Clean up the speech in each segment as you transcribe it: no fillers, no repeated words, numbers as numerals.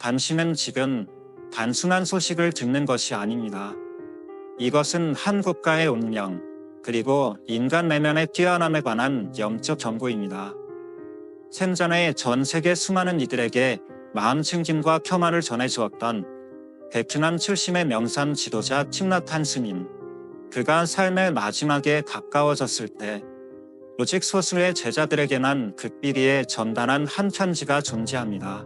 당신은 지금 단순한 소식을 듣는 것이 아닙니다. 이것은 한 국가의 운명, 그리고 인간 내면의 뛰어남에 관한 영적 정보입니다. 생전에 전 세계 수많은 이들에게 마음 챙김과 평화를 전해주었던 베트남 출신의 명산 지도자 틱나탄 스님. 그가 삶의 마지막에 가까워졌을 때 오직 소수의 제자들에게만 극비리에 전달한 한 편지가 존재합니다.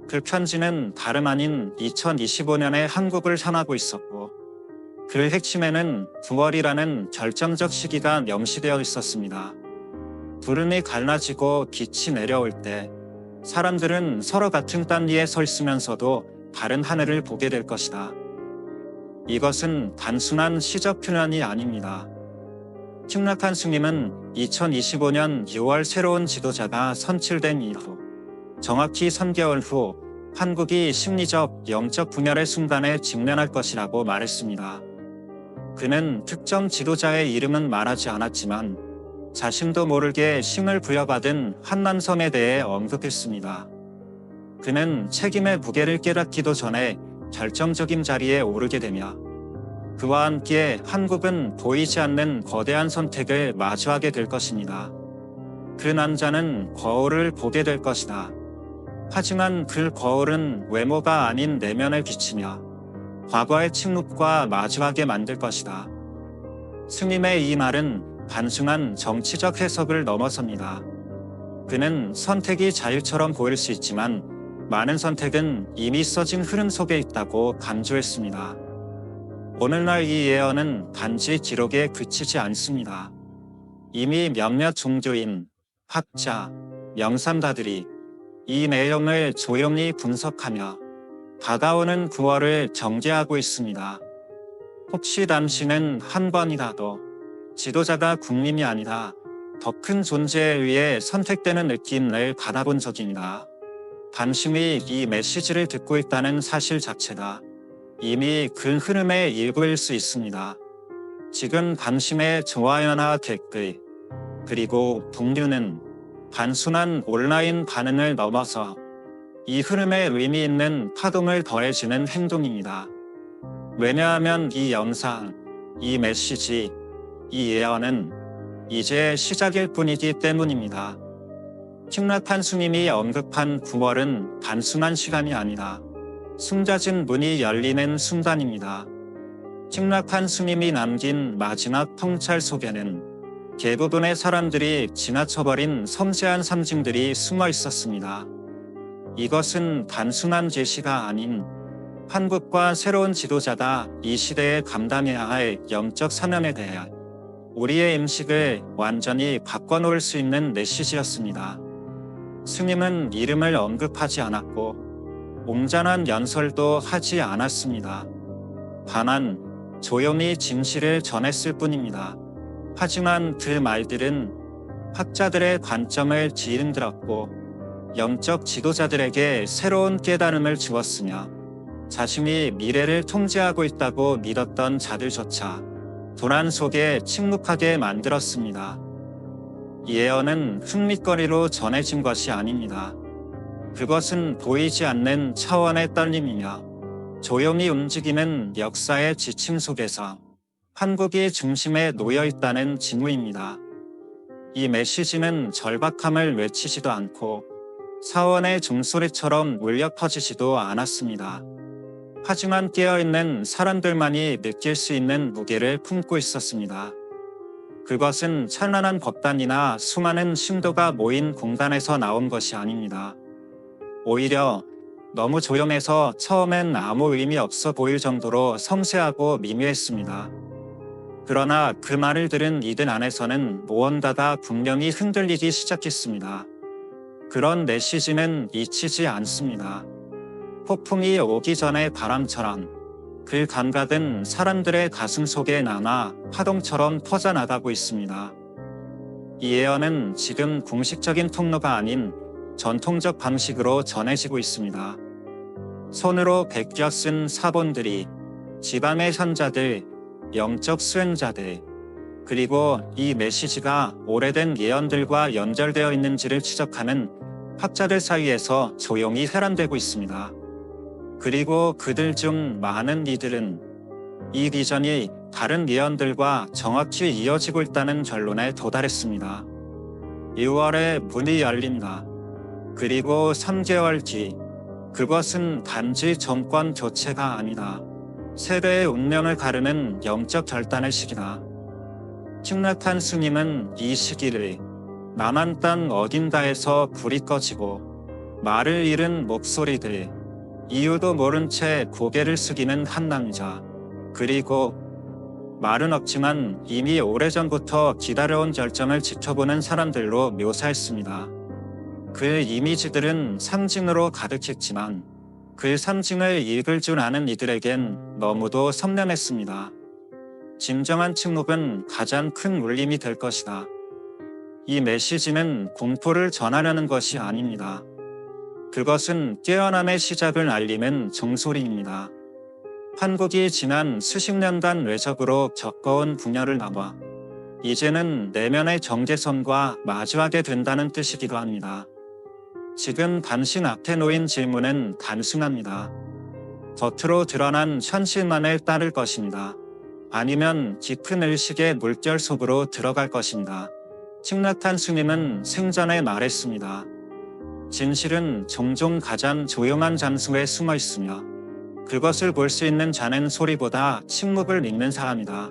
그 편지는 다름 아닌 2025년에 한국을 향하고 있었고, 그 핵심에는 9월이라는 결정적 시기가 명시되어 있었습니다. 구름이 갈라지고 빛이 내려올 때 사람들은 서로 같은 땅 위에 서 있으면서도 다른 하늘을 보게 될 것이다. 이것은 단순한 시적 표현이 아닙니다. 틱나탄 스님은 2025년 6월 새로운 지도자가 선출된 이후, 정확히 3개월 후 한국이 심리적, 영적 분열의 순간에 직면할 것이라고 말했습니다. 그는 특정 지도자의 이름은 말하지 않았지만 자신도 모르게 신을 부여받은 한남섬에 대해 언급했습니다. 그는 책임의 무게를 깨닫기도 전에 결정적인 자리에 오르게 되며 그와 함께 한국은 보이지 않는 거대한 선택을 마주하게 될 것입니다. 그 남자는 거울을 보게 될 것이다. 하지만 그 거울은 외모가 아닌 내면을 비치며 과거의 침묵과 마주하게 만들 것이다. 스님의 이 말은 단순한 정치적 해석을 넘어섭니다. 그는 선택이 자유처럼 보일 수 있지만 많은 선택은 이미 써진 흐름 속에 있다고 강조했습니다. 오늘날 이 예언은 단지 기록에 그치지 않습니다. 이미 몇몇 종교인, 학자, 명상가들이 이 내용을 조용히 분석하며 다가오는 9월을 전개하고 있습니다. 혹시 당신은 한 번이라도 지도자가 국민이 아니라 더 큰 존재에 의해 선택되는 느낌을 받아본 적입니다. 당신이 이 메시지를 듣고 있다는 사실 자체가 이미 그 흐름의 일부일 수 있습니다. 지금 당신의 좋아요나 댓글, 그리고 동료는 단순한 온라인 반응을 넘어서 이 흐름에 의미 있는 파동을 더해주는 행동입니다. 왜냐하면 이 영상, 이 메시지, 이 예언은 이제 시작일 뿐이기 때문입니다. 틱나탄 스님이 언급한 9월은 단순한 시간이 아니라 숨겨진 문이 열리는 순간입니다. 틱나탄 스님이 남긴 마지막 통찰 속에는 대부분의 사람들이 지나쳐버린 섬세한 상징들이 숨어 있었습니다. 이것은 단순한 제시가 아닌 한국과 새로운 지도자가 이 시대에 감당해야 할 영적 사명에 대해 우리의 인식을 완전히 바꿔놓을 수 있는 메시지였습니다. 스님은 이름을 언급하지 않았고 옹잔한 연설도 하지 않았습니다. 다만 조용히 진실을 전했을 뿐입니다. 하지만 그 말들은 학자들의 관점을 뒤흔들었고 영적 지도자들에게 새로운 깨달음을 주었으며 자신이 미래를 통제하고 있다고 믿었던 자들조차 도난 속에 침묵하게 만들었습니다. 이 예언은 흥미거리로 전해진 것이 아닙니다. 그것은 보이지 않는 차원의 떨림이며 조용히 움직이는 역사의 지침 속에서 한국이 중심에 놓여 있다는 징후입니다. 이 메시지는 절박함을 외치지도 않고 사원의 종소리처럼 울려 퍼지지도 않았습니다. 하지만 깨어있는 사람들만이 느낄 수 있는 무게를 품고 있었습니다. 그것은 찬란한 법단이나 수많은 신도가 모인 공간에서 나온 것이 아닙니다. 오히려 너무 조용해서 처음엔 아무 의미 없어 보일 정도로 섬세하고 미묘했습니다. 그러나 그 말을 들은 이들 안에서는 무언가가 분명히 흔들리기 시작했습니다. 그런 메시지는 잊히지 않습니다. 폭풍이 오기 전의 바람처럼 그 감각은 사람들의 가슴 속에 남아 파동처럼 퍼져나가고 있습니다. 이 예언은 지금 공식적인 통로가 아닌 전통적 방식으로 전해지고 있습니다. 손으로 베껴 쓴 사본들이 지방의 선자들, 영적 수행자들, 그리고 이 메시지가 오래된 예언들과 연결되어 있는지를 추적하는 학자들 사이에서 조용히 세란되고 있습니다. 그리고 그들 중 많은 이들은 이 비전이 다른 예언들과 정확히 이어지고 있다는 결론에 도달했습니다. 6월에 문이 열린다. 그리고 3개월 뒤, 그것은 단지 정권 교체가 아니다. 세대의 운명을 가르는 영적 결단의 시기다. 틱낙한 스님은 이 시기를 남한 땅 어딘가에서 불이 꺼지고 말을 잃은 목소리들, 이유도 모른 채 고개를 숙이는 한 남자, 그리고 말은 없지만 이미 오래전부터 기다려온 결정을 지켜보는 사람들로 묘사했습니다. 그 이미지들은 상징으로 가득했지만 그 상징을 읽을 줄 아는 이들에겐 너무도 선명했습니다. 진정한 침묵은 가장 큰 울림이 될 것이다. 이 메시지는 공포를 전하려는 것이 아닙니다. 그것은 깨어남의 시작을 알리는 종소리입니다. 한국이 지난 수십 년간 외적으로 겪어온 분열을 넘어 이제는 내면의 경계선과 마주하게 된다는 뜻이기도 합니다. 지금 당신 앞에 놓인 질문은 단순합니다. 겉으로 드러난 현실만을 따를 것입니다. 아니면 깊은 의식의 물결 속으로 들어갈 것입니다. 틱낙한 스님은 생전에 말했습니다. 진실은 종종 가장 조용한 장소에 숨어 있으며 그것을 볼 수 있는 자는 소리보다 침묵을 읽는 사람이다.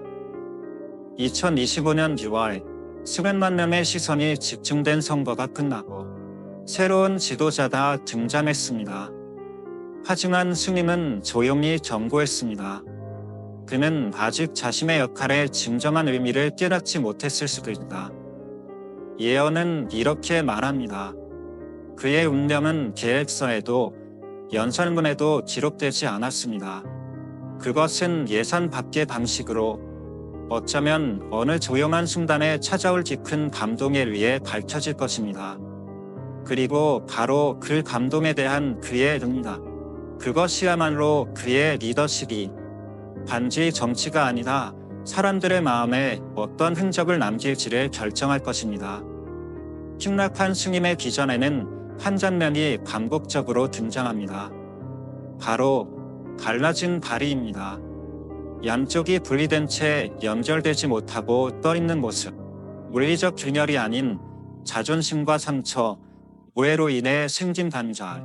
2025년 6월, 수백만 명의 시선이 집중된 선거가 끝나고 새로운 지도자가 등장했습니다. 하지만 스님은 조용히 경고했습니다. 그는 아직 자신의 역할의 진정한 의미를 깨닫지 못했을 수도 있다. 예언은 이렇게 말합니다. 그의 운명은 계획서에도 연설문에도 기록되지 않았습니다. 그것은 예산 밖의 방식으로 어쩌면 어느 조용한 순간에 찾아올 깊은 감동에 의해 밝혀질 것입니다. 그리고 바로 그 감동에 대한 그의 응답, 그것이야말로 그의 리더십이 단지 정치가 아니라 사람들의 마음에 어떤 흔적을 남길지를 결정할 것입니다. 틱낙한 스님의 비전에는 한 장면이 반복적으로 등장합니다. 바로 갈라진 다리입니다. 양쪽이 분리된 채 연결되지 못하고 떠있는 모습. 물리적 균열이 아닌 자존심과 상처, 오해로 인해 생긴 단절.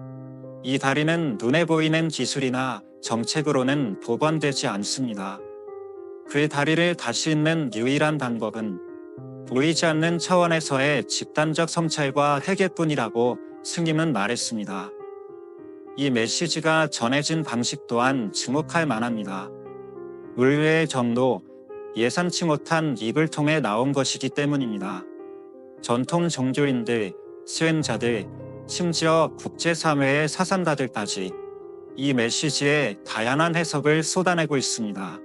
이 다리는 눈에 보이는 기술이나 정책으로는 복원되지 않습니다. 그 다리를 다시 잇는 유일한 방법은 보이지 않는 차원에서의 집단적 성찰과 회개뿐이라고 스님은 말했습니다. 이 메시지가 전해진 방식 또한 주목할 만합니다. 의외의 정도, 예상치 못한 입을 통해 나온 것이기 때문입니다. 전통 종교인들, 수행자들, 심지어 국제사회의 사상가들까지 이 메시지에 다양한 해석을 쏟아내고 있습니다.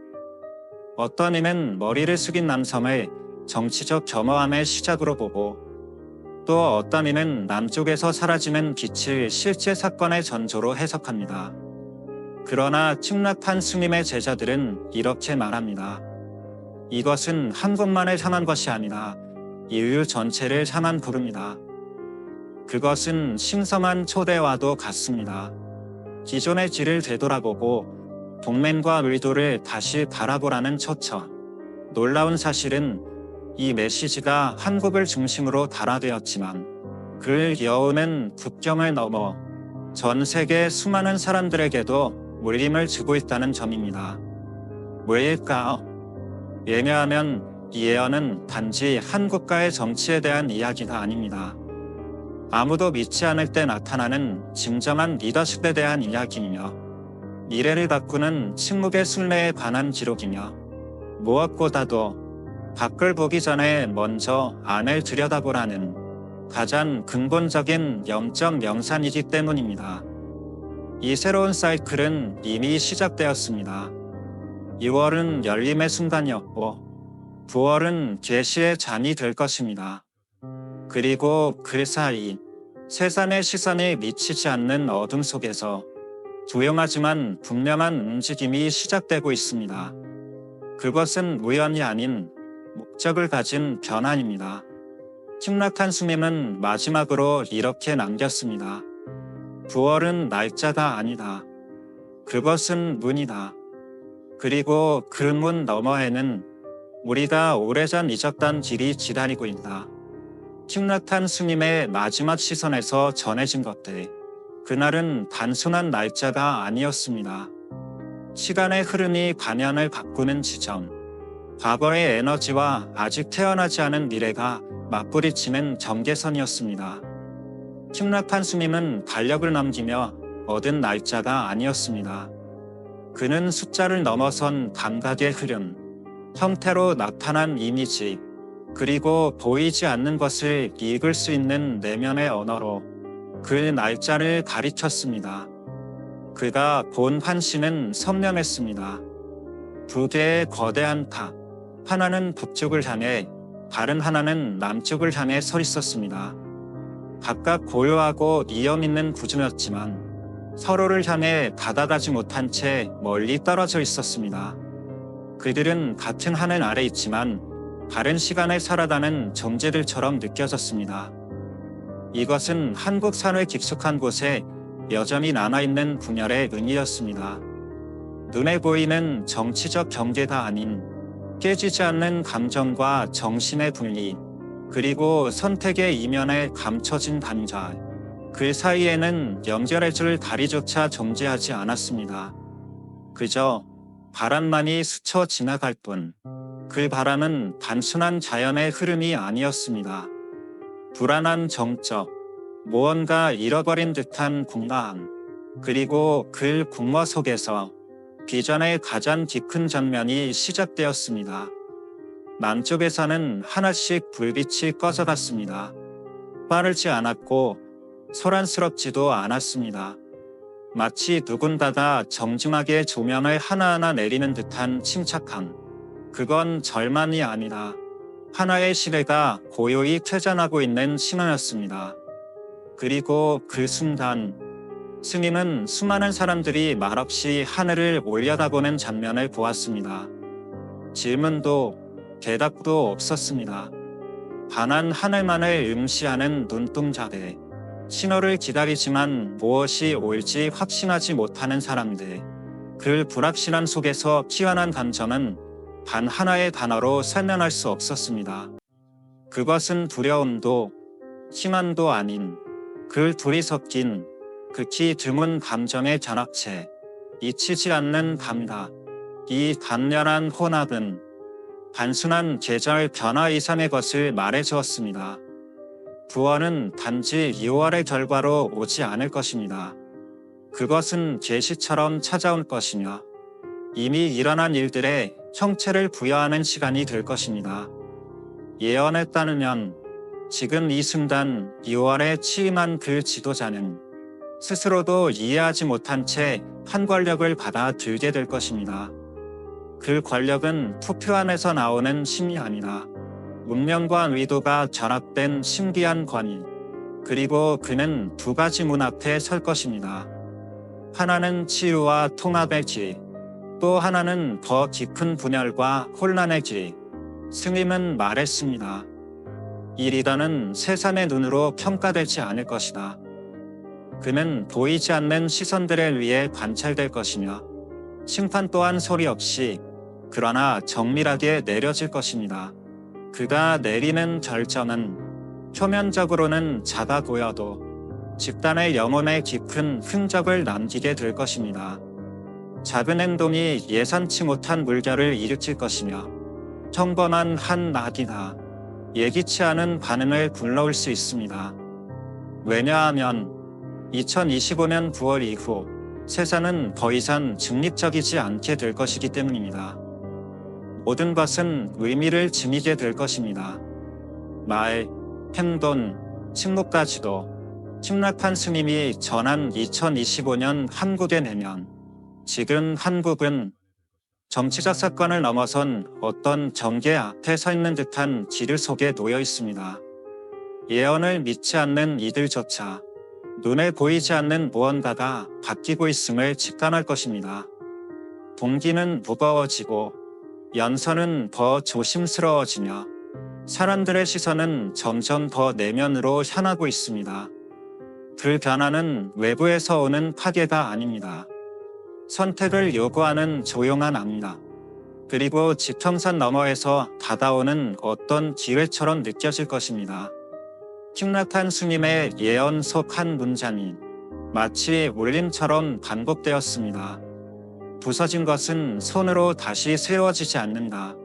어떤 이는 머리를 숙인 남성을 정치적 겸허함의 시작으로 보고 또 어떤 이는 남쪽에서 사라지는 빛을 실제 사건의 전조로 해석합니다. 그러나 틱낙한 스님의 제자들은 이렇게 말합니다. 이것은 한 곳만을 향한 것이 아니라 인류 전체를 향한 부름이다. 그것은 신성한 초대와도 같습니다. 기존의 길을 되돌아보고 동맹과 의도를 다시 바라보라는 초청. 놀라운 사실은 이 메시지가 한국을 중심으로 달아되었지만 그 여운은 국경을 넘어 전 세계 수많은 사람들에게도 울림을 주고 있다는 점입니다. 왜일까요? 왜냐하면 이 예언은 단지 한 국가의 정치에 대한 이야기가 아닙니다. 아무도 믿지 않을 때 나타나는 진정한 리더십에 대한 이야기이며 미래를 바꾸는 침묵의 순례에 관한 기록이며 무엇보다도 밖을 보기 전에 먼저 안을 들여다보라는 가장 근본적인 영적 명산이기 때문입니다. 이 새로운 사이클은 이미 시작되었습니다. 2월은 열림의 순간이었고 9월은 계시의 잔이 될 것입니다. 그리고 그 사이 세상의 시선이 미치지 않는 어둠 속에서 조용하지만 분명한 움직임이 시작되고 있습니다. 그것은 우연이 아닌 목적을 가진 변화입니다. 침략한 스님은 마지막으로 이렇게 남겼습니다. 부활은 날짜가 아니다. 그것은 문이다. 그리고 그 문 너머에는 우리가 오래전 잊었던 길이 기다리고 있다. 침략한 스님의 마지막 시선에서 전해진 것들. 그날은 단순한 날짜가 아니었습니다. 시간의 흐름이 반연을 바꾸는 지점. 과거의 에너지와 아직 태어나지 않은 미래가 맞부딪히는 경계선이었습니다. 침략한 스님은 달력을 남기며 얻은 날짜가 아니었습니다. 그는 숫자를 넘어선 감각의 흐름, 형태로 나타난 이미지, 그리고 보이지 않는 것을 읽을 수 있는 내면의 언어로 그 날짜를 가르쳤습니다. 그가 본 환시는 선명했습니다. 두 개의 거대한 탑, 하나는 북쪽을 향해, 다른 하나는 남쪽을 향해 서 있었습니다. 각각 고요하고 위험 있는 구조였지만 서로를 향해 다가가지 못한 채 멀리 떨어져 있었습니다. 그들은 같은 하늘 아래 있지만 다른 시간에 살아가는 존재들처럼 느껴졌습니다. 이것은 한국 사회 깊숙한 곳에 여전히 남아있는 분열의 의미였습니다. 눈에 보이는 정치적 경계가 아닌 깨지지 않는 감정과 정신의 분리, 그리고 선택의 이면에 감춰진 단절. 그 사이에는 연결해줄 다리조차 존재하지 않았습니다. 그저 바람만이 스쳐 지나갈 뿐. 그 바람은 단순한 자연의 흐름이 아니었습니다. 불안한 정적, 무언가 잃어버린 듯한 공허함, 그리고 그 공허 속에서 비전의 가장 깊은 장면이 시작되었습니다. 남쪽에서는 하나씩 불빛이 꺼져갔습니다. 빠르지 않았고 소란스럽지도 않았습니다. 마치 누군가가 정중하게 조명을 하나하나 내리는 듯한 침착함. 그건 절망이 아니라 하나의 시대가 고요히 퇴장하고 있는 신호였습니다. 그리고 그 순간 스님은 수많은 사람들이 말없이 하늘을 올려다보는 장면을 보았습니다. 질문도 대답도 없었습니다. 반한 하늘만을 응시하는 눈동자들. 신호를 기다리지만 무엇이 올지 확신하지 못하는 사람들. 그 불확실한 속에서 피어난 감정은 단 하나의 단어로 설명할 수 없었습니다. 그것은 두려움도 희망도 아닌 그 둘이 섞인 극히 드문 감정의 잔합체. 잊히지 않는 감각. 이 강렬한 혼합은 단순한 계절 변화 이상의 것을 말해주었습니다. 부활은 단지 2월의 결과로 오지 않을 것입니다. 그것은 계시처럼 찾아올 것이며 이미 일어난 일들의 형체를 부여하는 시간이 될 것입니다. 예언에 따르면 지금 이 순간 2월에 취임한 그 지도자는 스스로도 이해하지 못한 채 한 권력을 받아 들게 될 것입니다. 그 권력은 투표 안에서 나오는 힘이 아니라 운명과 의도가 결합된 신비한 권위. 그리고 그는 두 가지 문 앞에 설 것입니다. 하나는 치유와 통합의 길, 또 하나는 더 깊은 분열과 혼란의 길. 스님은 말했습니다. 이 리더는 세상의 눈으로 평가되지 않을 것이다. 그는 보이지 않는 시선들에 의해 관찰될 것이며 심판 또한 소리 없이 그러나 정밀하게 내려질 것입니다. 그가 내리는 결정은 표면적으로는 작아 보여도 집단의 영혼에 깊은 흔적을 남기게 될 것입니다. 작은 행동이 예상치 못한 물결을 일으킬 것이며 평범한 한 낙이나 예기치 않은 반응을 불러올 수 있습니다. 왜냐하면 2025년 9월 이후 세상은 더 이상 중립적이지 않게 될 것이기 때문입니다. 모든 것은 의미를 지니게 될 것입니다. 말, 행동, 침묵까지도. 침략한 스님이 전한 2025년 한국의 내면. 지금 한국은 정치적 사건을 넘어선 어떤 전개 앞에 서 있는 듯한 기류 속에 놓여 있습니다. 예언을 믿지 않는 이들조차 눈에 보이지 않는 무언가가 바뀌고 있음을 직감할 것입니다. 동기는 무거워지고 연선은 더 조심스러워지며 사람들의 시선은 점점 더 내면으로 향하고 있습니다. 그 변화는 외부에서 오는 파괴가 아닙니다. 선택을 요구하는 조용한 압니다. 그리고 지평선 너머에서 다가오는 어떤 기회처럼 느껴질 것입니다. 킹나탄 스님의 예언 속 한 문장이 마치 울림처럼 반복되었습니다. 부서진 것은 손으로 다시 세워지지 않는다.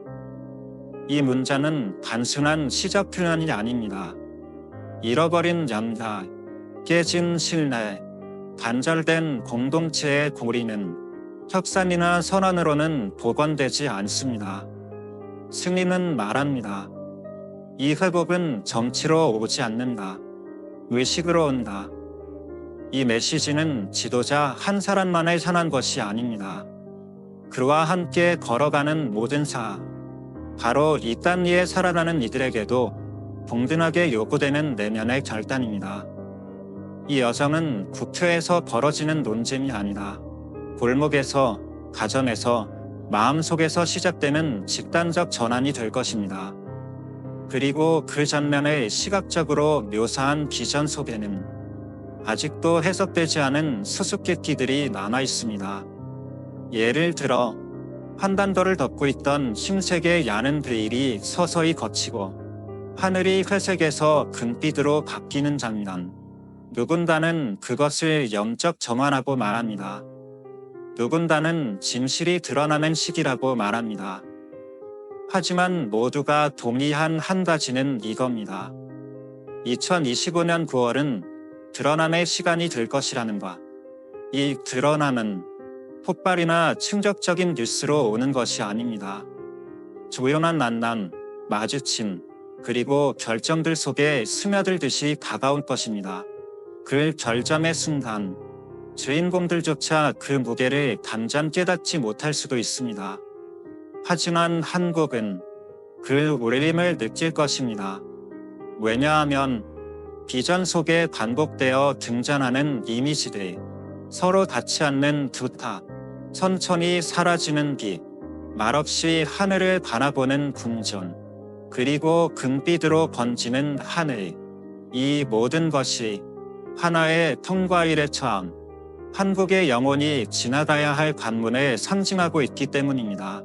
이 문장은 단순한 시적 표현이 아닙니다. 잃어버린 연가, 깨진 신뢰, 단절된 공동체의 고리는 협상이나 선언으로는 복원되지 않습니다. 스님은 말합니다. 이 회복은 정치로 오지 않는다. 의식으로 온다. 이 메시지는 지도자 한 사람만에 향한 것이 아닙니다. 그와 함께 걸어가는 모든 사, 바로 이 땅 위에 살아가는 이들에게도 동등하게 요구되는 내면의 결단입니다. 이 여정은 국회에서 벌어지는 논쟁이 아니라 골목에서, 가정에서, 마음속에서 시작되는 집단적 전환이 될 것입니다. 그리고 그 장면을 시각적으로 묘사한 비전 속에는 아직도 해석되지 않은 수수께끼들이 남아 있습니다. 예를 들어 한반도를 덮고 있던 흰색의 야는 베일이 서서히 걷히고 하늘이 회색에서 금빛으로 바뀌는 장면. 누군가는 그것을 영적 정화라고 말합니다. 누군가는 진실이 드러나는 시기라고 말합니다. 하지만 모두가 동의한 한 가지는 이겁니다. 2025년 9월은 드러남의 시간이 될 것이라는 것. 이 드러남은 폭발이나 충격적인 뉴스로 오는 것이 아닙니다. 조용한 만남, 마주침, 그리고 결정들 속에 스며들듯이 다가올 것입니다. 그 결점의 순간, 주인공들조차 그 무게를 당장 깨닫지 못할 수도 있습니다. 하지만 한국은 그 울림을 느낄 것입니다. 왜냐하면 비전 속에 반복되어 등장하는 이미지들, 서로 닿지 않는 두 탑, 천천히 사라지는 빛, 말없이 하늘을 바라보는 궁전, 그리고 금빛으로 번지는 하늘, 이 모든 것이 하나의 통과일의 처음, 한국의 영혼이 지나가야 할 관문을 상징하고 있기 때문입니다.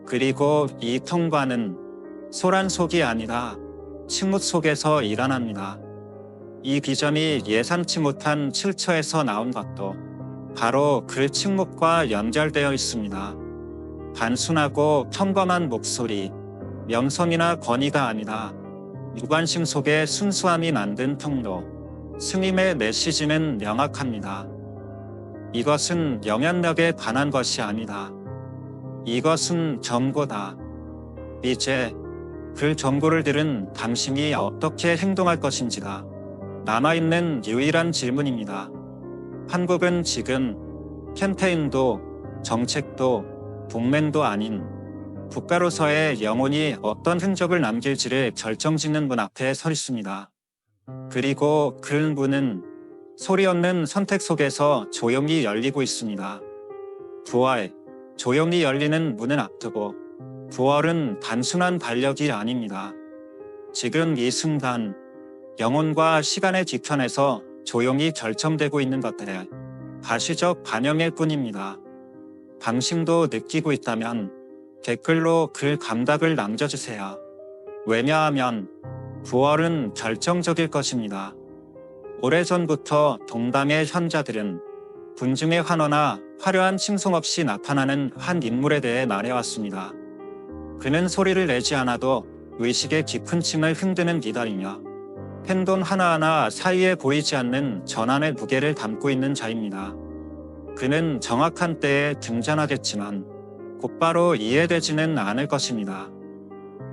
그리고 이 통과는 소란 속이 아니라 침묵 속에서 일어납니다. 이 비전이 예상치 못한 출처에서 나온 것도 바로 그 침묵과 연결되어 있습니다. 단순하고 평범한 목소리, 명성이나 권위가 아니라 무관심 속에 순수함이 만든 통로. 스님의 메시지는 명확합니다. 이것은 영향력에 관한 것이 아니다. 이것은 경고다. 이제 그 경고를 들은 당신이 어떻게 행동할 것인지다. 남아있는 유일한 질문입니다. 한국은 지금 캠페인도 정책도 동맹도 아닌 국가로서의 영혼이 어떤 흔적을 남길지를 결정짓는 문 앞에 서 있습니다. 그리고 그 문은 소리 없는 선택 속에서 조용히 열리고 있습니다. 부활, 조용히 열리는 문을 앞두고 부활은 단순한 달력이 아닙니다. 지금 이 순간 영혼과 시간의 뒤편에서 조용히 결정되고 있는 것들의 가시적 반영일 뿐입니다. 당신도 느끼고 있다면 댓글로 그 감각을 남겨주세요. 왜냐하면 부활은 결정적일 것입니다. 오래전부터 동방의 현자들은 군중의 환호나 화려한 칭송 없이 나타나는 한 인물에 대해 말해왔습니다. 그는 소리를 내지 않아도 의식의 깊은 층을 흔드는 기다리며 행동 하나하나 사이에 보이지 않는 전환의 무게를 담고 있는 자입니다. 그는 정확한 때에 등장하겠지만 곧바로 이해되지는 않을 것입니다.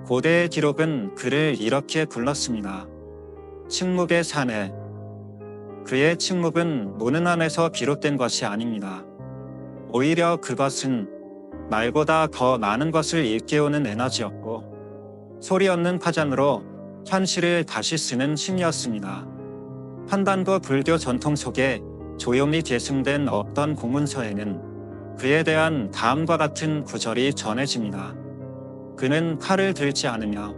고대의 기록은 그를 이렇게 불렀습니다. 침묵의 사내. 그의 침묵은 무능함에서 비롯된 것이 아닙니다. 오히려 그것은 말보다 더 많은 것을 일깨우는 에너지였고 소리 없는 파장으로 현실을 다시 쓰는 힘이었습니다. 한반도 불교 전통 속에 조용히 계승된 어떤 공문서에는 그에 대한 다음과 같은 구절이 전해집니다. 그는 칼을 들지 않으며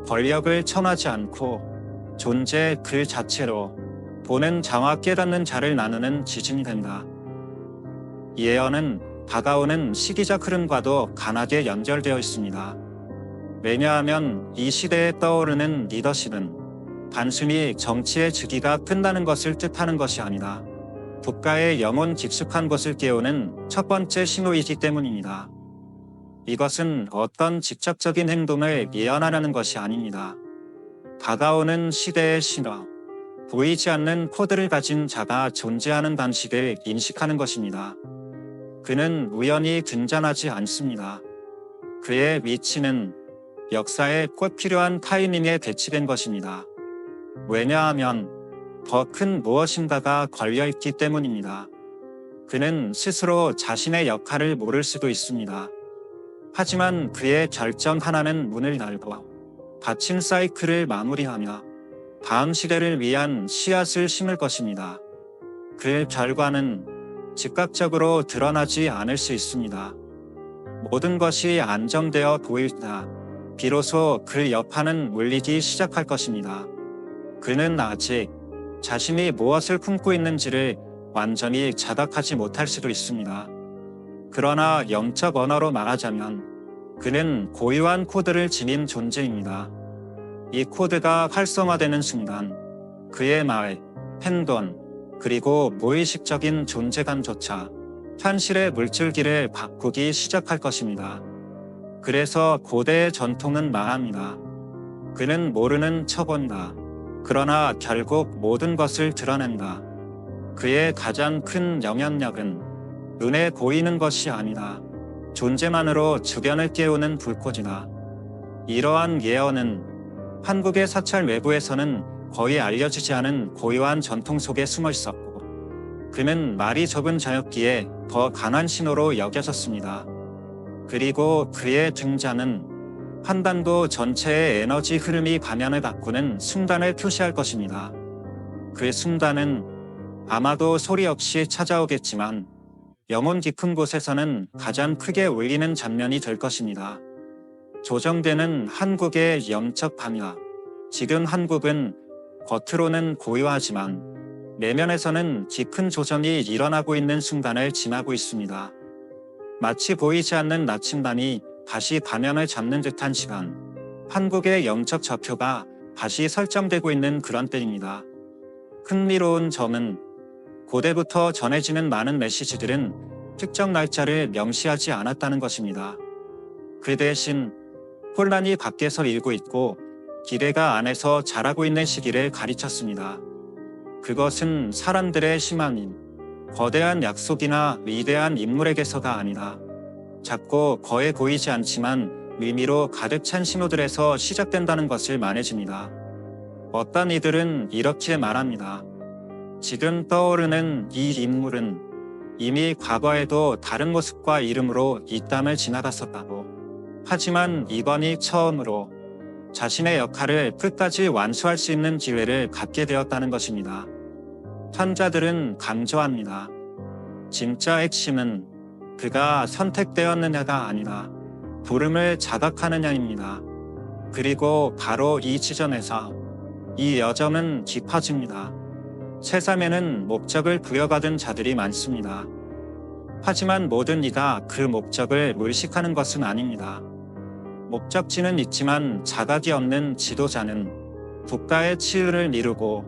권력을 청하지 않고 존재 그 자체로 보는 자와 깨닫는 자를 나누는 지진이 된다. 예언은 다가오는 시기적 흐름과도 강하게 연결되어 있습니다. 왜냐하면 이 시대에 떠오르는 리더십은 단순히 정치의 즉위가 끝나는 것을 뜻하는 것이 아니다. 국가의 영혼 깊숙한 것을 깨우는 첫 번째 신호이기 때문입니다. 이것은 어떤 직접적인 행동을 예언하려는 것이 아닙니다. 다가오는 시대의 신호, 보이지 않는 코드를 가진 자가 존재하는 방식을 인식하는 것입니다. 그는 우연히 등장하지 않습니다. 그의 위치는 역사에 꼭 필요한 타이밍에 배치된 것입니다. 왜냐하면 더 큰 무엇인가가 걸려있기 때문입니다. 그는 스스로 자신의 역할을 모를 수도 있습니다. 하지만 그의 결정 하나는 문을 열고 닫힌 사이클을 마무리하며 다음 시대를 위한 씨앗을 심을 것입니다. 그 결과는 즉각적으로 드러나지 않을 수 있습니다. 모든 것이 안정되어 보일 때 비로소 그 여파는 울리기 시작할 것입니다. 그는 아직 자신이 무엇을 품고 있는지를 완전히 자각하지 못할 수도 있습니다. 그러나 영적 언어로 말하자면 그는 고유한 코드를 지닌 존재입니다. 이 코드가 활성화되는 순간 그의 말, 행동, 그리고 무의식적인 존재감조차 현실의 물줄기를 바꾸기 시작할 것입니다. 그래서 고대의 전통은 말합니다. 그는 모르는 척한다. 그러나 결국 모든 것을 드러낸다. 그의 가장 큰 영향력은 눈에 보이는 것이 아니다. 존재만으로 주변을 깨우는 불꽃이다. 이러한 예언은 한국의 사찰 외부에서는 거의 알려지지 않은 고유한 전통 속에 숨어 있었고, 그는 말이 적은 자였기에 더 강한 신호로 여겨졌습니다. 그리고 그의 등장은 한반도 전체의 에너지 흐름이 방향을 바꾸는 순간을 표시할 것입니다. 그 순간은 아마도 소리 없이 찾아오겠지만 영혼 깊은 곳에서는 가장 크게 울리는 장면이 될 것입니다. 조정되는 한국의 영적 방향. 지금 한국은 겉으로는 고요하지만 내면에서는 깊은 조정이 일어나고 있는 순간을 지나고 있습니다. 마치 보이지 않는 나침반이 다시 방향을 잡는 듯한 시간. 한국의 영적 좌표가 다시 설정되고 있는 그런 때입니다. 흥미로운 점은 고대부터 전해지는 많은 메시지들은 특정 날짜를 명시하지 않았다는 것입니다. 그 대신 혼란이 밖에서 일고 있고 기대가 안에서 자라고 있는 시기를 가르쳤습니다. 그것은 사람들의 희망인 거대한 약속이나 위대한 인물에게서가 아니라 작고 거해 보이지 않지만 의미로 가득 찬 신호들에서 시작된다는 것을 말해줍니다. 어떤 이들은 이렇게 말합니다. 지금 떠오르는 이 인물은 이미 과거에도 다른 모습과 이름으로 이 땅을 지나갔었다고. 하지만 이번이 처음으로 자신의 역할을 끝까지 완수할 수 있는 기회를 갖게 되었다는 것입니다. 선자들은 강조합니다. 진짜 핵심은 그가 선택되었느냐가 아니라 부름을 자각하느냐입니다. 그리고 바로 이 지점에서 이 여정은 깊어집니다. 세상에는 목적을 부여받은 자들이 많습니다. 하지만 모든 이가 그 목적을 물식하는 것은 아닙니다. 목적지는 있지만 자각이 없는 지도자는 국가의 치유를 미루고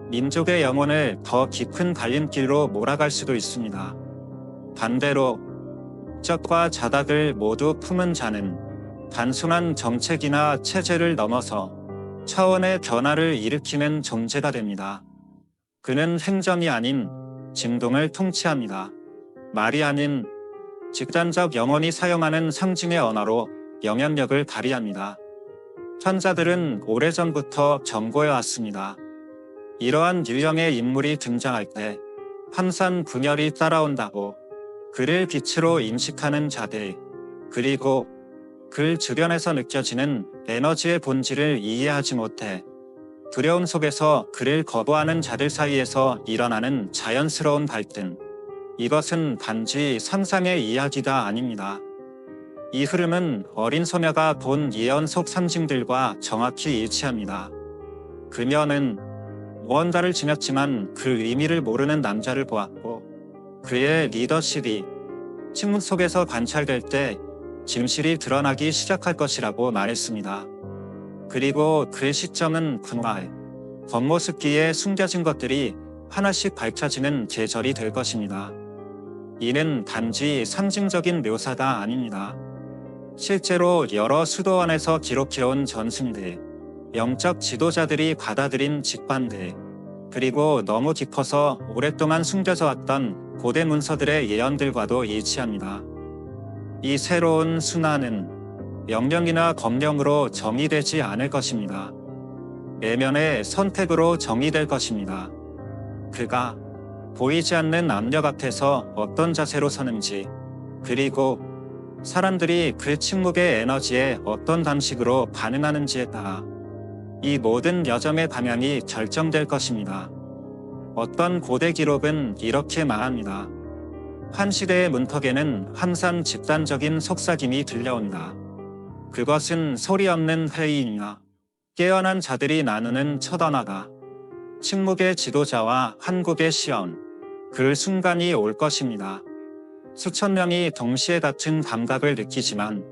민족의 영혼을 더 깊은 갈림길로 몰아갈 수도 있습니다. 반대로 목적과 자각을 모두 품은 자는 단순한 정책이나 체제를 넘어서 차원의 변화를 일으키는 존재가 됩니다. 그는 행정이 아닌 진동을 통치합니다. 말이 아닌 집단적 영혼이 사용하는 상징의 언어로 영향력을 발휘합니다. 선자들은 오래전부터 경고해 왔습니다. 이러한 유형의 인물이 등장할 때 항상 분열이 따라온다고. 그를 빛으로 인식하는 자들, 그리고 그 주변에서 느껴지는 에너지의 본질을 이해하지 못해 두려움 속에서 그를 거부하는 자들 사이에서 일어나는 자연스러운 갈등. 이것은 단지 상상의 이야기가 아닙니다. 이 흐름은 어린 소녀가 본 예언 속 상징들과 정확히 일치합니다. 그녀는 무언가를 지녔지만 그 의미를 모르는 남자를 보았고, 그의 리더십이 침묵 속에서 관찰될 때 진실이 드러나기 시작할 것이라고 말했습니다. 그리고 그 시점은 그날 겉모습기에 숨겨진 것들이 하나씩 밝혀지는 계절이 될 것입니다. 이는 단지 상징적인 묘사가 아닙니다. 실제로 여러 수도원에서 기록해온 전승들, 영적 지도자들이 받아들인 직관들, 그리고 너무 깊어서 오랫동안 숨겨져 왔던 고대 문서들의 예언들과도 일치합니다. 이 새로운 순환은 명령이나 검령으로 정의되지 않을 것입니다. 내면의 선택으로 정의될 것입니다. 그가 보이지 않는 압력 앞에서 어떤 자세로 서는지, 그리고 사람들이 그 침묵의 에너지에 어떤 방식으로 반응하는지에 따라 이 모든 여정의 방향이 결정될 것입니다. 어떤 고대 기록은 이렇게 말합니다. 한 시대의 문턱에는 항상 집단적인 속삭임이 들려온다. 그것은 소리 없는 회의이나 깨어난 자들이 나누는 첫 언어다. 침묵의 지도자와 한국의 시험, 그 순간이 올 것입니다. 수천 명이 동시에 같은 감각을 느끼지만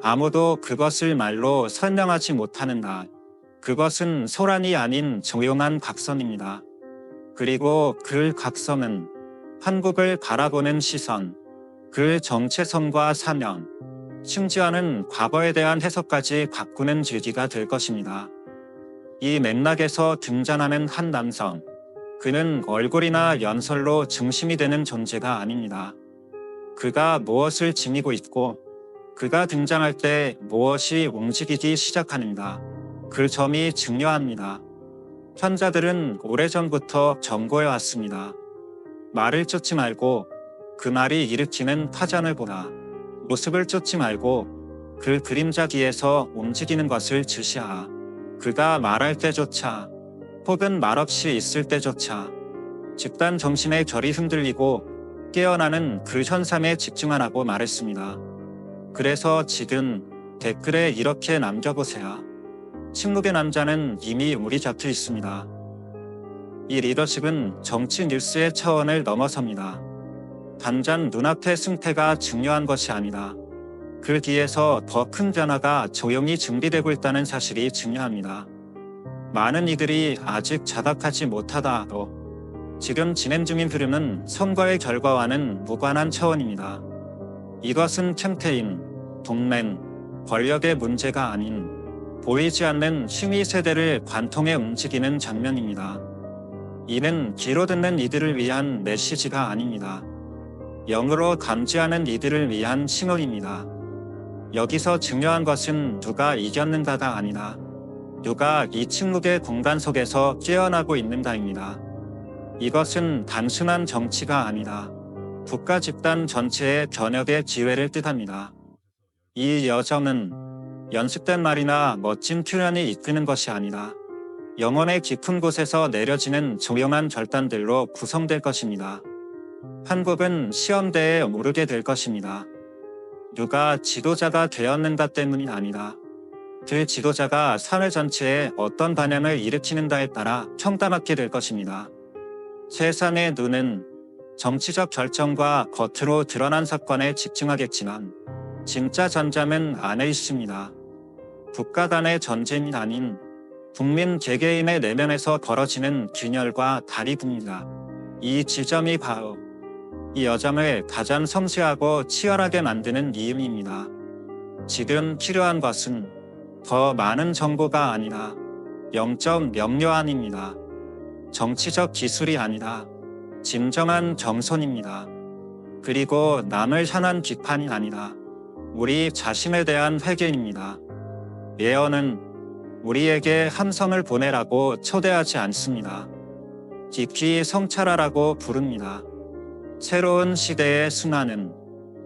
아무도 그것을 말로 설명하지 못하는 날, 그것은 소란이 아닌 조용한 각성입니다. 그리고 그 각성은 한국을 바라보는 시선, 그 정체성과 사명, 심지어는 과거에 대한 해석까지 바꾸는 계기가 될 것입니다. 이 맥락에서 등장하는 한 남성, 그는 얼굴이나 연설로 중심이 되는 존재가 아닙니다. 그가 무엇을 지니고 있고 그가 등장할 때 무엇이 움직이기 시작하는가, 그 점이 중요합니다. 현자들은 오래전부터 경고해 왔습니다. 말을 쫓지 말고 그 말이 일으키는 파장을 보라. 모습을 쫓지 말고 그 그림자 뒤에서 움직이는 것을 주시하라. 그가 말할 때조차 혹은 말없이 있을 때조차 집단 정신의 결이 흔들리고 깨어나는 그 현상에 집중하라고 말했습니다. 그래서 지금 댓글에 이렇게 남겨보세요. 침묵의 남자는 이미 우리 곁에 있습니다. 이 리더십은 정치 뉴스의 차원을 넘어섭니다. 단전 눈앞의 승패가 중요한 것이 아니다. 그 뒤에서 더 큰 변화가 조용히 준비되고 있다는 사실이 중요합니다. 많은 이들이 아직 자각하지 못하다 하도 지금 진행 중인 흐름은 선거의 결과와는 무관한 차원입니다. 이것은 캠페인, 동맹, 권력의 문제가 아닌 보이지 않는 힘의 세대를 관통해 움직이는 장면입니다. 이는 귀로 듣는 이들을 위한 메시지가 아닙니다. 영으로 감지하는 이들을 위한 신호입니다. 여기서 중요한 것은 누가 이겼는가가 아니라 누가 이 침묵의 공간 속에서 깨어나고 있는가입니다. 이것은 단순한 정치가 아니라 국가 집단 전체의 변혁의 기회를 뜻합니다. 이 여정은 연습된 말이나 멋진 표현이 이끄는 것이 아니라 영혼의 깊은 곳에서 내려지는 조용한 결단들로 구성될 것입니다. 한국은 시험대에 오르게 될 것입니다. 누가 지도자가 되었는가 때문이 아니라 그 지도자가 사회 전체에 어떤 반향을 일으키는가에 따라 평가받게 될 것입니다. 세상의 눈은 정치적 결정과 겉으로 드러난 사건에 집중하겠지만 진짜 전장은 안에 있습니다. 국가 간의 전쟁이 아닌 국민 개개인의 내면에서 벌어지는 균열과 다리분이다. 이 지점이 바로 이 여정을 가장 섬세하고 치열하게 만드는 이유입니다. 지금 필요한 것은 더 많은 정보가 아니라 영적 명료함입니다. 정치적 기술이 아니라 진정한 정손입니다. 그리고 남을 향한 비판이 아니라 우리 자신에 대한 회개입니다. 예언은 우리에게 함성을 보내라고 초대하지 않습니다. 깊이 성찰하라고 부릅니다. 새로운 시대의 순환은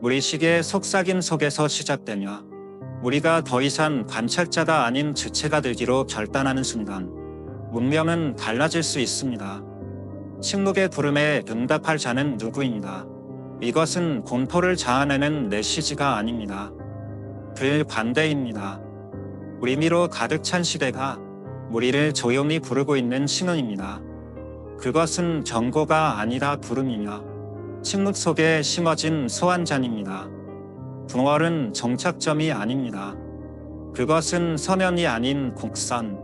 무의식의 속삭임 속에서 시작되며 우리가 더 이상 관찰자가 아닌 주체가 되기로 결단하는 순간 운명은 달라질 수 있습니다. 침묵의 부름에 응답할 자는 누구입니다. 이것은 공포를 자아내는 메시지가 아닙니다. 그 반대입니다. 의미로 가득 찬 시대가 우리를 조용히 부르고 있는 신호입니다. 그것은 경고가 아니라 부름이며 침묵 속에 심어진 소환잔입니다. 붕얼은 정착점이 아닙니다. 그것은 서면이 아닌 곡선.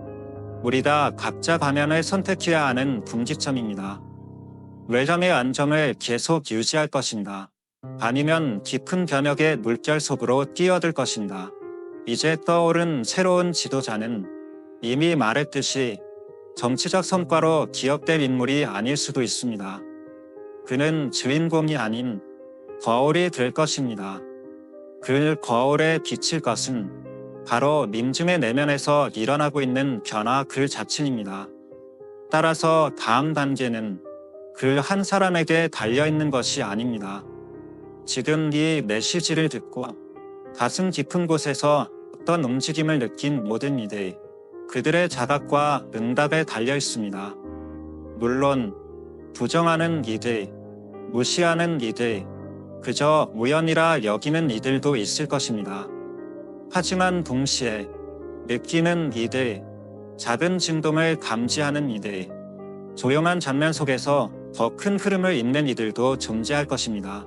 우리가 각자 방향을 선택해야 하는 분기점입니다. 외형의 안정을 계속 유지할 것인가? 아니면 깊은 변혁의 물결 속으로 뛰어들 것인가? 이제 떠오른 새로운 지도자는 이미 말했듯이 정치적 성과로 기억될 인물이 아닐 수도 있습니다. 그는 주인공이 아닌 거울이 될 것입니다. 그 거울에 비칠 것은 바로 민중의 내면에서 일어나고 있는 변화 그 자체입니다. 따라서 다음 단계는 그 한 사람에게 달려있는 것이 아닙니다. 지금 이 메시지를 듣고 가슴 깊은 곳에서 어떤 움직임을 느낀 모든 이들, 그들의 자각과 응답에 달려있습니다. 물론 부정하는 이들, 무시하는 이들, 그저 우연이라 여기는 이들도 있을 것입니다. 하지만 동시에 느끼는 이들, 작은 진동을 감지하는 이들, 조용한 장면 속에서 더 큰 흐름을 잇는 이들도 존재할 것입니다.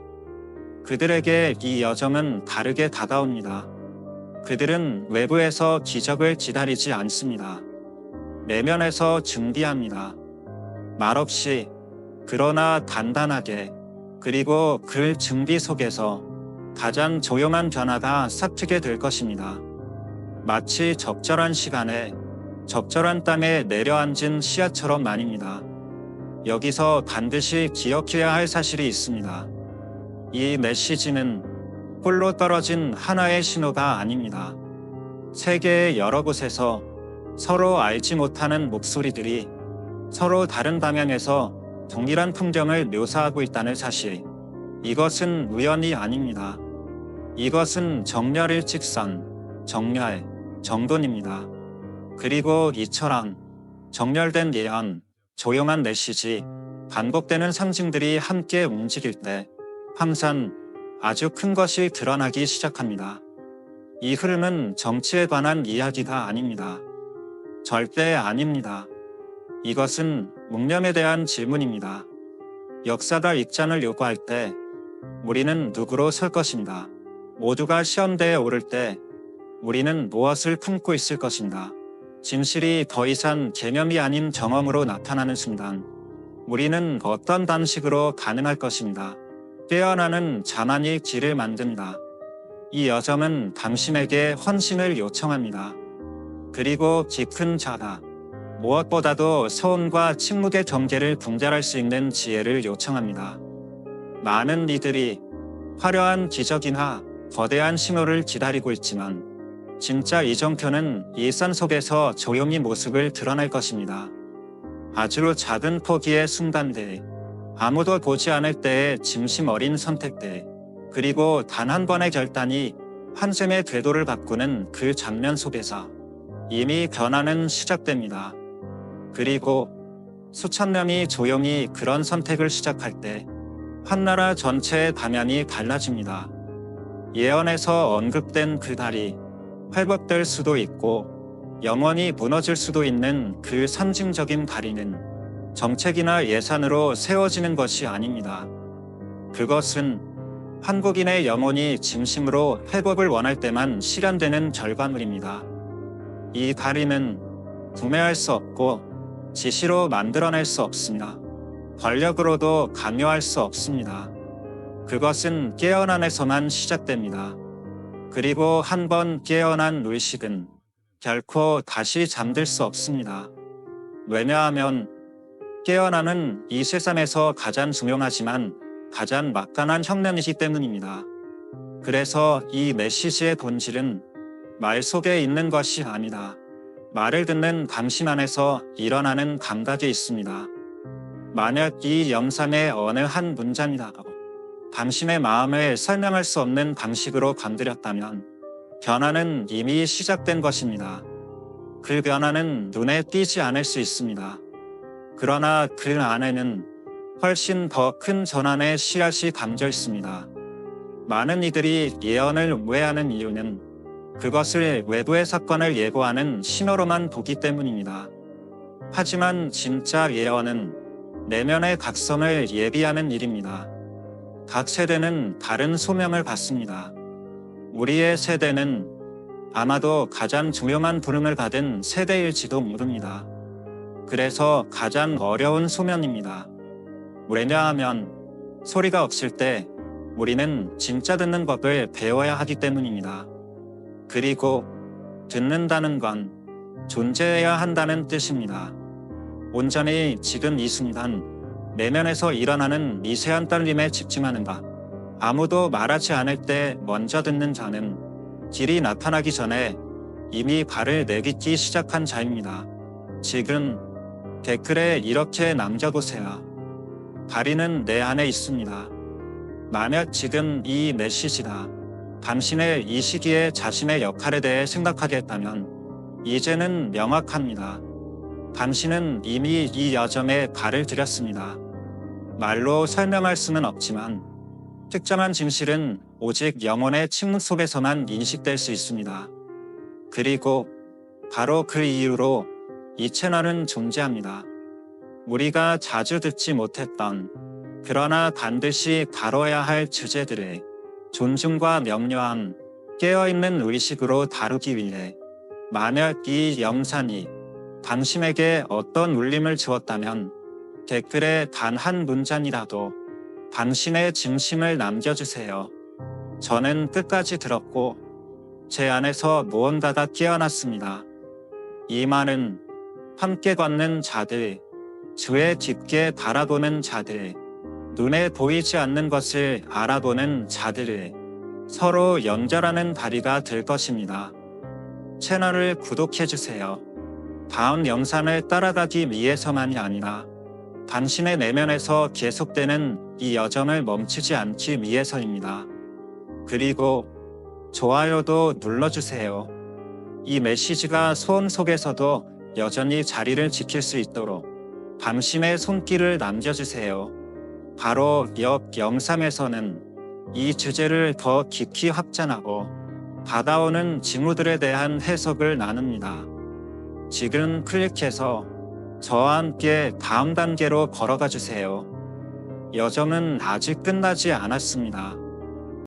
그들에게 이 여정은 다르게 다가옵니다. 그들은 외부에서 기적을 기다리지 않습니다. 내면에서 준비합니다. 말없이, 그러나 단단하게, 그리고 그 준비 속에서 가장 조용한 변화가 싹트게 될 것입니다. 마치 적절한 시간에 적절한 땅에 내려앉은 씨앗처럼 말입니다. 여기서 반드시 기억해야 할 사실이 있습니다. 이 메시지는 홀로 떨어진 하나의 신호가 아닙니다. 세계의 여러 곳에서 서로 알지 못하는 목소리들이 서로 다른 방향에서 동일한 풍경을 묘사하고 있다는 사실. 이것은 우연이 아닙니다. 이것은 정렬의 직선, 정렬, 정돈입니다. 그리고 이처럼 정렬된 예언, 조용한 메시지, 반복되는 상징들이 함께 움직일 때 항상 아주 큰 것이 드러나기 시작합니다. 이 흐름은 정치에 관한 이야기가 아닙니다. 절대 아닙니다. 이것은 묵념에 대한 질문입니다. 역사가 입장을 요구할 때 우리는 누구로 설 것인가? 모두가 시험대에 오를 때 우리는 무엇을 품고 있을 것인가? 진실이 더 이상 개념이 아닌 경험으로 나타나는 순간 우리는 어떤 방식으로 반응할 것인가? 깨어나는 자만이 길을 만든다. 이 여정은 당신에게 헌신을 요청합니다. 그리고 깊은 자가 무엇보다도 소음과 침묵의 경계를 분별할 수 있는 지혜를 요청합니다. 많은 이들이 화려한 기적이나 거대한 신호를 기다리고 있지만 진짜 이정표는 일상 속에서 조용히 모습을 드러낼 것입니다. 아주 작은 포기의 순간들, 아무도 보지 않을 때의 진심 어린 선택들, 그리고 단 한 번의 결단이 한 셈의 궤도를 바꾸는 그 장면 속에서 이미 변화는 시작됩니다. 그리고 수천 명이 조용히 그런 선택을 시작할 때 한 나라 전체의 방향이 달라집니다. 예언에서 언급된 그 달이 회복될 수도 있고 영원히 무너질 수도 있는 그 상징적인 다리는 정책이나 예산으로 세워지는 것이 아닙니다. 그것은 한국인의 영혼이 진심으로 회복을 원할 때만 실현되는 결과물입니다. 이 다리는 구매할 수 없고 지시로 만들어낼 수 없습니다. 권력으로도 강요할 수 없습니다. 그것은 깨어난 안에서만 시작됩니다. 그리고 한 번 깨어난 의식은 결코 다시 잠들 수 없습니다. 왜냐하면 깨어나는 이 세상에서 가장 중요하지만 가장 막강한 혁명이기 때문입니다. 그래서 이 메시지의 본질은 말 속에 있는 것이 아니다. 말을 듣는 당신 안에서 일어나는 감각이 있습니다. 만약 이 영상의 어느 한 문장이라도 당신의 마음을 설명할 수 없는 방식으로 건드렸다면 변화는 이미 시작된 것입니다. 그 변화는 눈에 띄지 않을 수 있습니다. 그러나 그 안에는 훨씬 더 큰 전환의 씨앗이 담겨 있습니다. 많은 이들이 예언을 오해하는 이유는 그것을 외부의 사건을 예고하는 신호로만 보기 때문입니다. 하지만 진짜 예언은 내면의 각성을 예비하는 일입니다. 각 세대는 다른 소명을 받습니다. 우리의 세대는 아마도 가장 중요한 부름을 받은 세대일지도 모릅니다. 그래서 가장 어려운 소명입니다. 왜냐하면 소리가 없을 때 우리는 진짜 듣는 법을 배워야 하기 때문입니다. 그리고 듣는다는 건 존재해야 한다는 뜻입니다. 온전히 지금 이 순간 내면에서 일어나는 미세한 떨림에 집중하는가. 아무도 말하지 않을 때 먼저 듣는 자는 길이 나타나기 전에 이미 발을 내딛기 시작한 자입니다. 지금 댓글에 이렇게 남겨보세요. 다리는 내 안에 있습니다. 만약 지금 이 메시지가 당신의 이 시기에 자신의 역할에 대해 생각하겠다면 이제는 명확합니다. 당신은 이미 이 여정에 발을 들였습니다. 말로 설명할 수는 없지만 특정한 진실은 오직 영혼의 침묵 속에서만 인식될 수 있습니다. 그리고 바로 그 이유로 이 채널은 존재합니다. 우리가 자주 듣지 못했던 그러나 반드시 다뤄야 할 주제들을 존중과 명료함, 깨어있는 의식으로 다루기 위해 만약 이 영상이 당신에게 어떤 울림을 주었다면 댓글에 단 한 문장이라도 당신의 진심을 남겨주세요. 저는 끝까지 들었고 제 안에서 무언가가 깨어났습니다. 이 말은 함께 걷는 자들, 주의 깊게 바라보는 자들, 눈에 보이지 않는 것을 알아보는 자들을 서로 연결하는 다리가 될 것입니다. 채널을 구독해주세요. 다음 영상을 따라가기 위해서만이 아니라 당신의 내면에서 계속되는 이 여정을 멈추지 않기 위해서입니다. 그리고 좋아요도 눌러주세요. 이 메시지가 소음 속에서도 여전히 자리를 지킬 수 있도록 당신의 손길을 남겨주세요. 바로 옆 영상에서는 이 주제를 더 깊이 확장하고 다가오는 징후들에 대한 해석을 나눕니다. 지금 클릭해서 저와 함께 다음 단계로 걸어가 주세요. 여정은 아직 끝나지 않았습니다.